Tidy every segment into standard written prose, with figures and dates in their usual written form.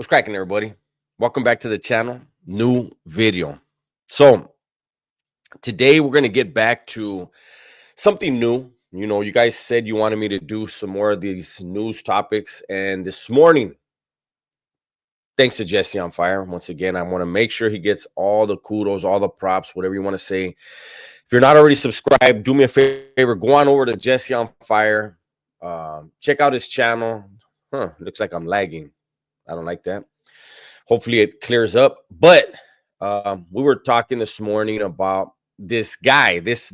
What's cracking, everybody? Welcome back to the channel. New video. So today we're gonna get back to something new. You guys said you wanted me to do some more of these news topics, and this morning, thanks to Jesse on Fire, once again, I want to make sure he gets all the kudos, all the props, whatever you want to say. If you're not already subscribed, do me a favor, go on over to Jesse on Fire. Check out his channel. Looks like I'm lagging. I don't like that. Hopefully it clears up. But we were talking this morning about this guy, this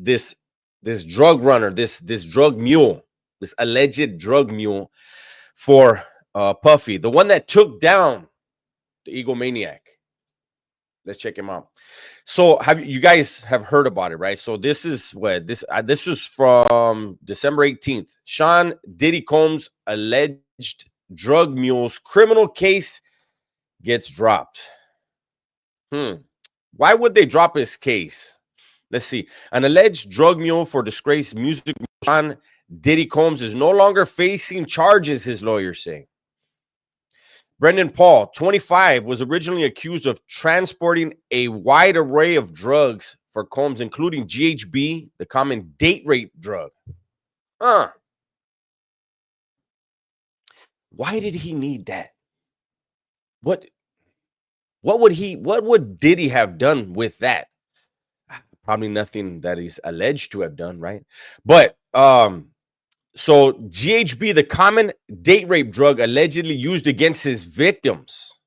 drug runner, this drug mule, this alleged drug mule for Puffy, the one that took down the egomaniac. Let's check him out. So have you guys have heard about it, right? So this is what this was from December 18th. Sean Diddy Combs' alleged drug mule's criminal case gets dropped. Why would they drop his case? Let's see. An alleged drug mule for disgraced music Sean Diddy Combs is no longer facing charges, his lawyers say. Brendan Paul, 25, was originally accused of transporting a wide array of drugs for Combs, including GHB, the common date rape drug. Why did he need that? What would Diddy have done with that? Probably nothing that he's alleged to have done, right? But so GHB, the common date rape drug allegedly used against his victims.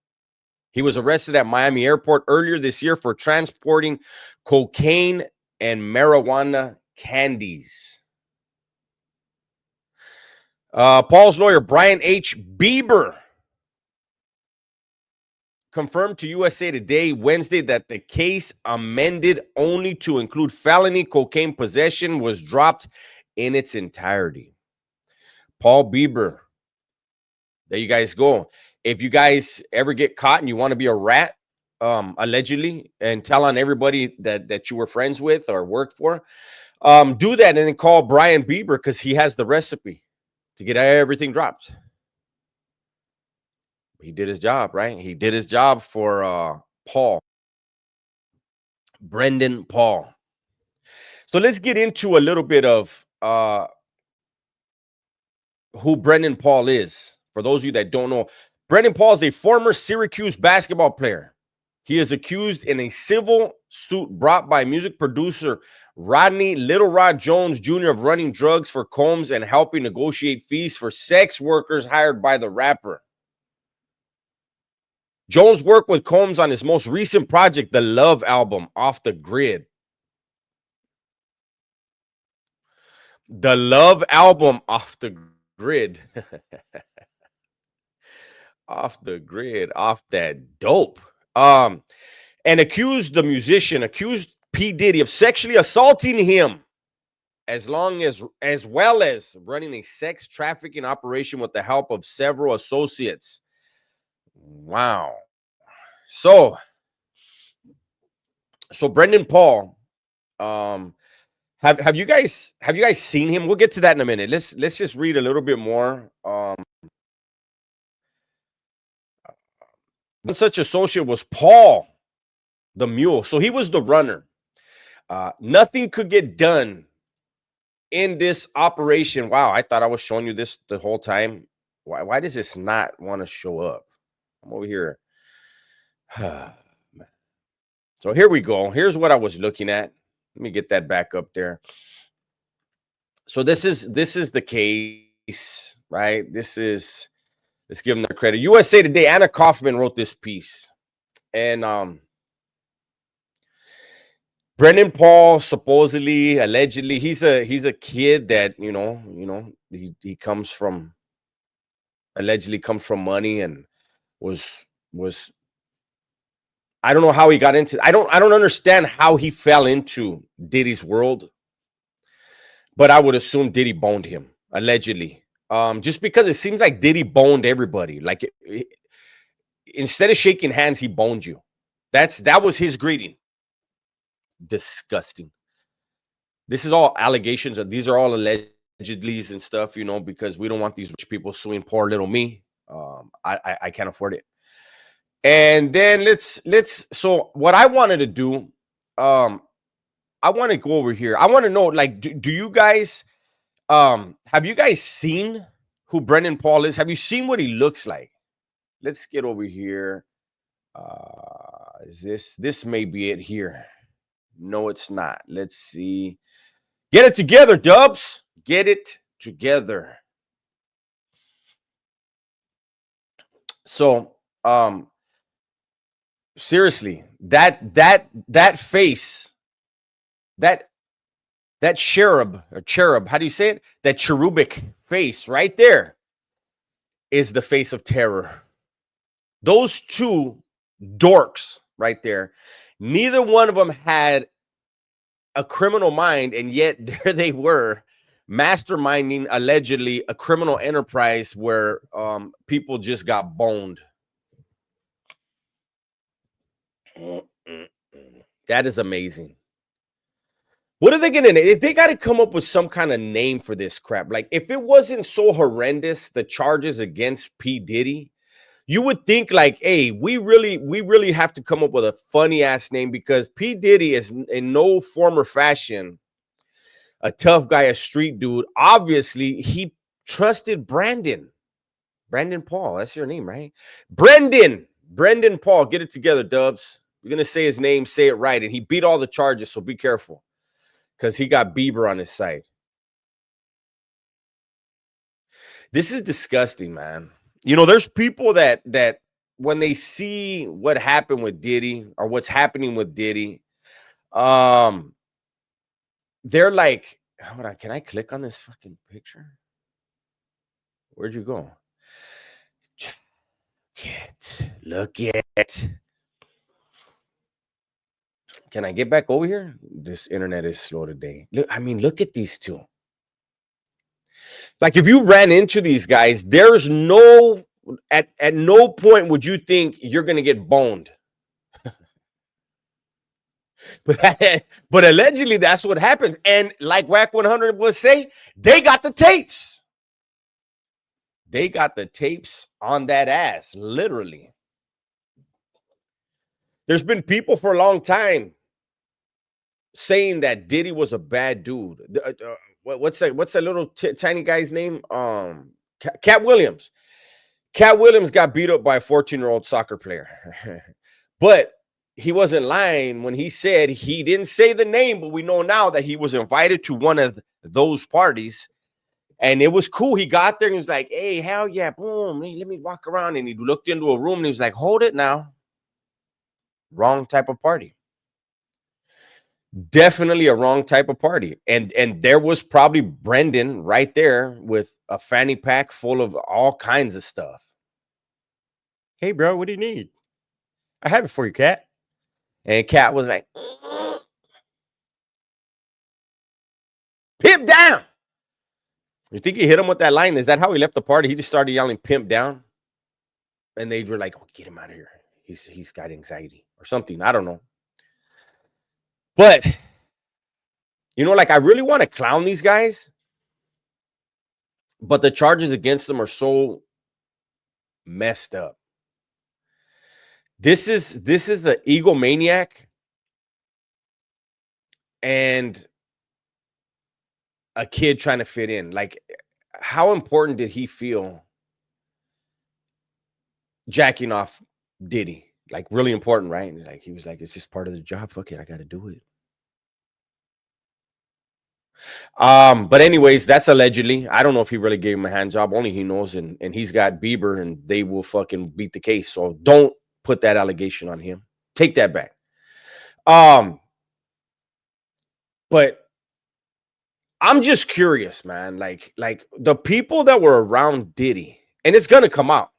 He was arrested at Miami Airport earlier this year for transporting cocaine and marijuana candies. Paul's lawyer, Brian H. Bieber, confirmed to USA Today Wednesday that the case, amended only to include felony cocaine possession, was dropped in its entirety. Paul Bieber, there you guys go. If you guys ever get caught and you want to be a rat, allegedly, and tell on everybody that you were friends with or worked for, do that and then call Brian Bieber, because he has the recipe to get everything dropped. He did his job, right? He did his job for Paul. Brendan Paul. So let's get into a little bit of who Brendan Paul is. For those of you that don't know, Brendan Paul is a former Syracuse basketball player. He is accused in a civil suit brought by music producer Rodney Little Rod Jones Jr. of running drugs for Combs and helping negotiate fees for sex workers hired by the rapper. Jones worked with Combs on his most recent project, the Love album, Off the Grid. The Love album, Off the Grid. Off the grid, off that dope. And accused the musician, accused P. Diddy of sexually assaulting him, as well as running a sex trafficking operation with the help of several associates. Wow. So Brendan Paul, have you guys seen him? We'll get to that in a minute. Let's just read a little bit more. One such associate was Paul the Mule. So he was the runner. Nothing could get done in this operation. Wow, I thought I was showing you this the whole time. Why does this not want to show up? I'm over here. So here we go. Here's what I was looking at. Let me get that back up there. So this is the case, right? Let's give them their credit. USA Today, Anna Kaufman wrote this piece. And Brendan Paul, supposedly, allegedly, he's a kid that, he allegedly comes from money and was I don't know how he got into. I don't understand how he fell into Diddy's world, but I would assume Diddy boned him, allegedly. Just because it seems like Diddy boned everybody. Like instead of shaking hands, he boned you. That was his greeting. Disgusting. This is all allegations. These are all allegedlys and stuff, because we don't want these rich people suing poor little me. I can't afford it. And then let's so what I wanted to do, um, I want to go over here. I want to know, like, do you guys have you guys seen who Brendan Paul is? Have you seen what he looks like? Let's get over here. Is this may be it here? No, it's not. Let's see. Get it together, Dubs. Get it together. So, seriously, that face, that that cherub, how do you say it? That cherubic face right there is the face of terror. Those two dorks right there, neither one of them had a criminal mind, and yet there they were masterminding allegedly a criminal enterprise where people just got boned. That is amazing. What are they gonna name? They got to come up with some kind of name for this crap. Like, if it wasn't so horrendous, the charges against P. Diddy, you would think like, hey, we really have to come up with a funny ass name, because P. Diddy is in no form or fashion a tough guy, a street dude. Obviously, he trusted Brandon Paul. That's your name, right? Brendan Paul. Get it together, Dubs. You're gonna say his name, say it right, and he beat all the charges. So be careful, because he got Bieber on his side. This is disgusting, man. You know, there's people that when they see what happened with Diddy, or what's happening with Diddy, um, they're like, hold on, can I click on this fucking picture? Where'd you go? Look at. Can I get back over here? This internet is slow today. Look, I mean, look at these two. Like, if you ran into these guys, there's no at no point would you think you're gonna get boned. But allegedly that's what happens. And like Whack 100 would say, they got the tapes. They got the tapes on that ass, literally. There's been people for a long time saying that Diddy was a bad dude. What's that little tiny guy's name? Cat Williams. Cat Williams got beat up by a 14-year-old soccer player. But he wasn't lying when he said, he didn't say the name, but we know now that he was invited to one of those parties. And it was cool. He got there and he was like, hey, hell yeah, boom, hey, let me walk around. And he looked into a room and he was like, hold it now. Wrong type of party. Definitely a wrong type of party. And there was probably Brendan right there with a fanny pack full of all kinds of stuff. Hey, bro, what do you need? I have it for you, Cat. And Cat was like, pimp down. You think he hit him with that line? Is that how he left the party? He just started yelling pimp down. And they were like, oh, get him out of here. He's got anxiety or something. I don't know. But, you know, like, I really want to clown these guys, but the charges against them are so messed up. This is the egomaniac, and a kid trying to fit in. Like, how important did he feel jacking off Diddy? Like, really important, right? And like, he was like, it's just part of the job. Fuck it, I got to do it. But anyways, that's allegedly. I don't know if he really gave him a hand job. Only he knows, and he's got Bieber, and they will fucking beat the case. So don't put that allegation on him. Take that back. But I'm just curious, man. Like the people that were around Diddy, and it's gonna come out.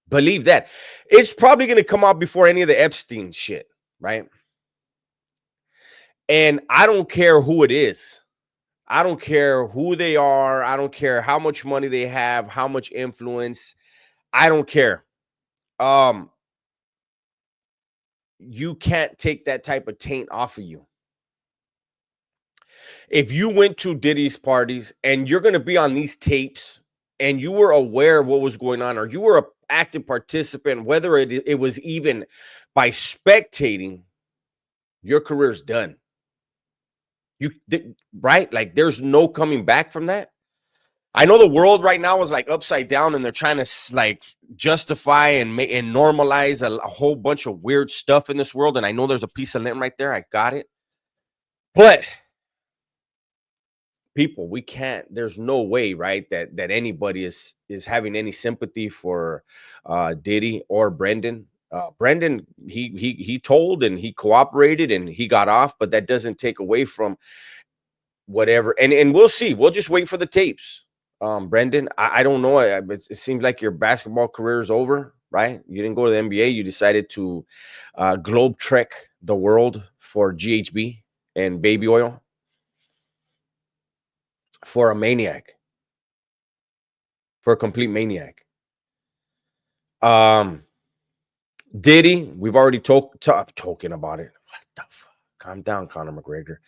Believe that. It's probably gonna come out before any of the Epstein shit, right? And I don't care who it is. I don't care who they are. I don't care how much money they have, how much influence. I don't care. Um, you can't take that type of taint off of you. If you went to Diddy's parties and you're going to be on these tapes and you were aware of what was going on, or you were an active participant, whether it was even by spectating, your career's done. Right? Like there's no coming back from that. I know the world right now is like upside down, and they're trying to like justify and normalize a whole bunch of weird stuff in this world. And I know there's a piece of limb right there. I got it. But people, we can't. There's no way, right, that anybody is having any sympathy for Diddy or Brendan. Brendan, he told and he cooperated and he got off, but that doesn't take away from whatever. And we'll see. We'll just wait for the tapes. Brendan, I don't know. It seems like your basketball career is over, right? You didn't go to the NBA. You decided to globe trek the world for GHB and baby oil for a maniac, for a complete maniac. Um, Diddy, we've already talking about it. What the fuck? Calm down, Conor McGregor.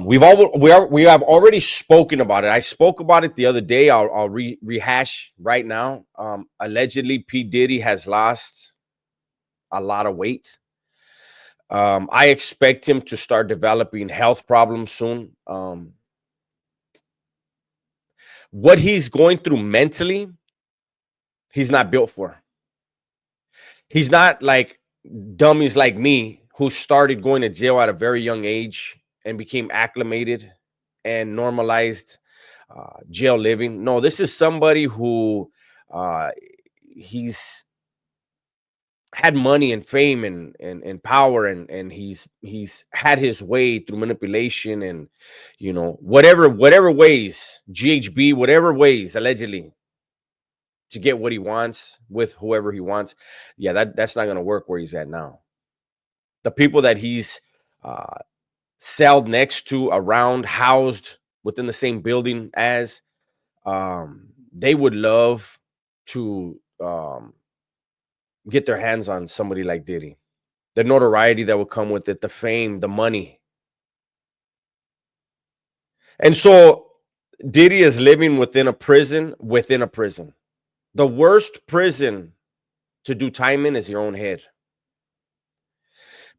We have already spoken about it. I spoke about it the other day. I'll rehash right now. Allegedly, P. Diddy has lost a lot of weight. I expect him to start developing health problems soon. What he's going through mentally, he's not built for. He's not like dummies like me who started going to jail at a very young age and became acclimated and normalized jail living. No, this is somebody who he's had money and fame and power, and he's had his way through manipulation and whatever ways, GHB, whatever ways, allegedly, to get what he wants with whoever he wants. Yeah, that's not gonna work where he's at now. The people that he's celled next to, around, housed within the same building as, they would love to get their hands on somebody like Diddy. The notoriety that would come with it, the fame, the money. And so Diddy is living within a prison within a prison. The worst prison to do time in is your own head,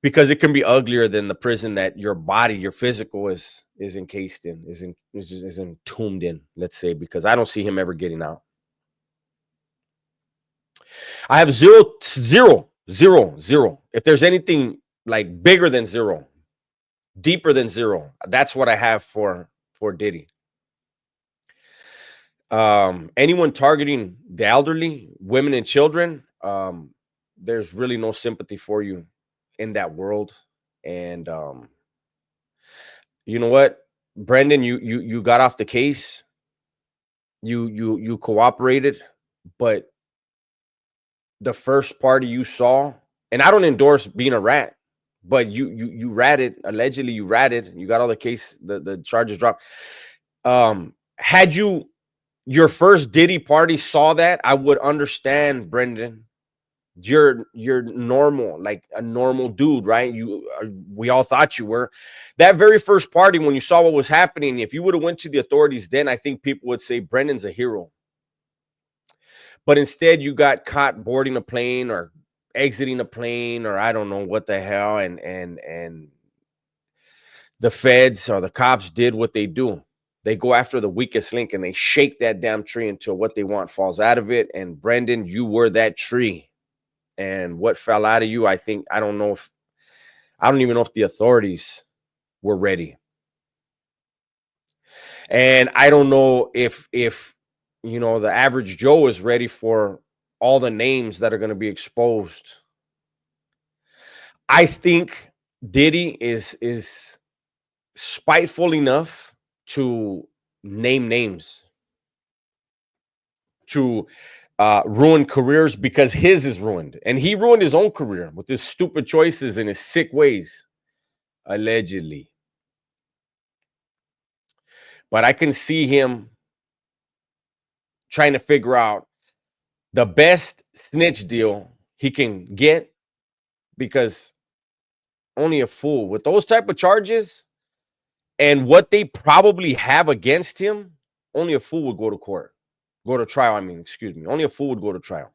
because it can be uglier than the prison that your body, your physical is encased in, is entombed in, let's say, because I don't see him ever getting out. I have zero, zero, zero, zero. If there's anything like bigger than zero, deeper than zero, that's what I have for Diddy. Anyone targeting the elderly, women and children, there's really no sympathy for you in that world. And you know what, Brendan, you got off the case. You cooperated, but the first party you saw, and I don't endorse being a rat, but you ratted, allegedly you ratted, you got all the charges dropped. Had you your first Diddy party saw that, I would understand, Brendan. You're normal, like a normal dude, right? We all thought you were. That very first party, when you saw what was happening, if you would have went to the authorities then, I think people would say Brendan's a hero. But instead, you got caught boarding a plane or exiting a plane, or I don't know what the hell, and the feds or the cops did what they do. They go after the weakest link and they shake that damn tree until what they want falls out of it. And Brendan, you were that tree. And what fell out of you, I don't even know if the authorities were ready. And I don't know if the average Joe is ready for all the names that are going to be exposed. I think Diddy is spiteful enough to name names, to ruin careers, because his is ruined. And he ruined his own career with his stupid choices and his sick ways, allegedly. But I can see him trying to figure out the best snitch deal he can get, because only a fool with those type of charges and what they probably have against him, only a fool would go to court. Go to trial, I mean, excuse me. Only a fool would go to trial.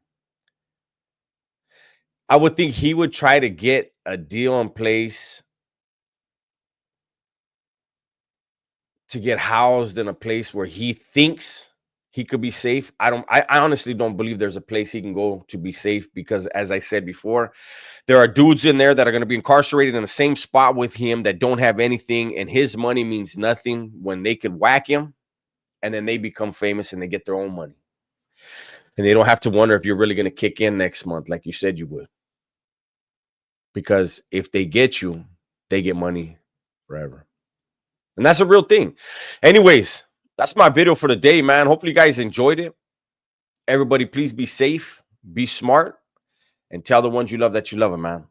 I would think he would try to get a deal in place to get housed in a place where he thinks he could be safe. I honestly don't believe there's a place he can go to be safe because, as I said before, there are dudes in there that are going to be incarcerated in the same spot with him that don't have anything, and his money means nothing when they could whack him and then they become famous and they get their own money. And they don't have to wonder if you're really going to kick in next month like you said you would. Because if they get you, they get money forever. And that's a real thing. Anyways, that's my video for the day, man. Hopefully you guys enjoyed it. Everybody, please be safe, be smart, and tell the ones you love that you love them, man.